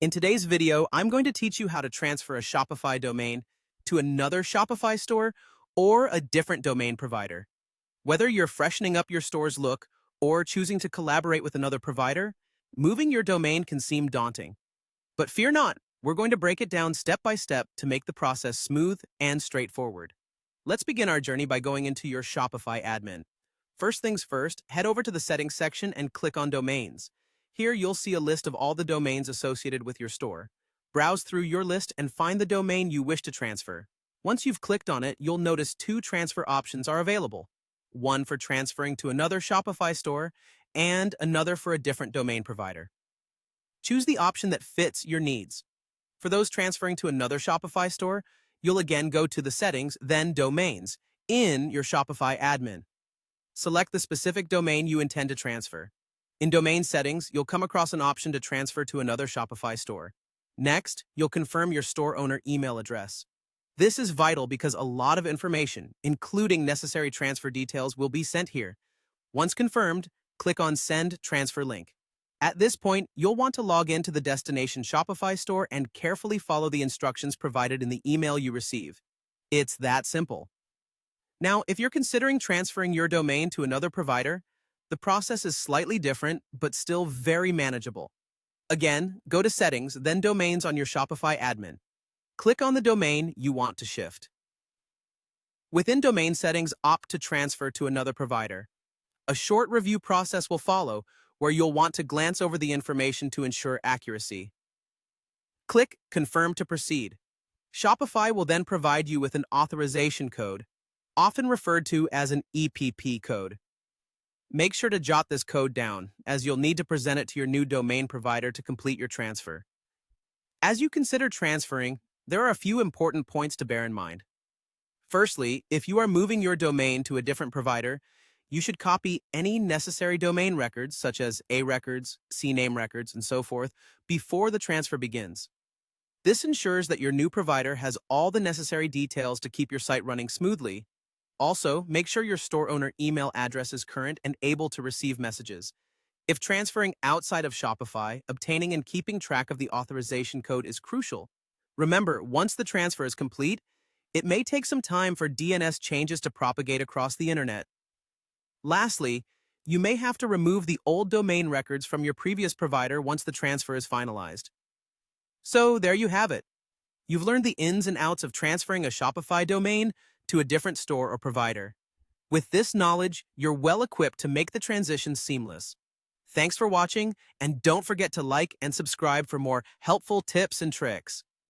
In today's video, I'm going to teach you how to transfer a Shopify domain to another Shopify store or a different domain provider. Whether you're freshening up your store's look or choosing to collaborate with another provider, moving your domain can seem daunting. But fear not, we're going to break it down step by step to make the process smooth and straightforward. Let's begin our journey by going into your Shopify admin. First things first, head over to the settings section and click on domains. Here you'll see a list of all the domains associated with your store. Browse through your list and find the domain you wish to transfer. Once you've clicked on it, you'll notice two transfer options are available. One for transferring to another Shopify store and another for a different domain provider. Choose the option that fits your needs. For those transferring to another Shopify store, you'll again go to the settings, then domains, in your Shopify admin. Select the specific domain you intend to transfer. In domain settings, you'll come across an option to transfer to another Shopify store. Next, you'll confirm your store owner email address. This is vital because a lot of information, including necessary transfer details, will be sent here. Once confirmed, click on Send Transfer Link. At this point, you'll want to log in to the destination Shopify store and carefully follow the instructions provided in the email you receive. It's that simple. Now, if you're considering transferring your domain to another provider, the process is slightly different, but still very manageable. Again, go to Settings, then Domains on your Shopify admin. Click on the domain you want to shift. Within domain settings, opt to transfer to another provider. A short review process will follow, where you'll want to glance over the information to ensure accuracy. Click Confirm to proceed. Shopify will then provide you with an authorization code, often referred to as an EPP code. Make sure to jot this code down, as you'll need to present it to your new domain provider to complete your transfer. As you consider transferring, there are a few important points to bear in mind. Firstly, if you are moving your domain to a different provider, you should copy any necessary domain records, such as A records, CNAME records, and so forth, before the transfer begins. This ensures that your new provider has all the necessary details to keep your site running smoothly. Also, make sure your store owner email address is current and able to receive messages. If transferring outside of Shopify, obtaining and keeping track of the authorization code is crucial. Remember, once the transfer is complete, it may take some time for DNS changes to propagate across the internet. Lastly, you may have to remove the old domain records from your previous provider once the transfer is finalized. So there you have it. You've learned the ins and outs of transferring a Shopify domain to a different store or provider. With this knowledge, you're well equipped to make the transition seamless. Thanks for watching, and don't forget to like and subscribe for more helpful tips and tricks.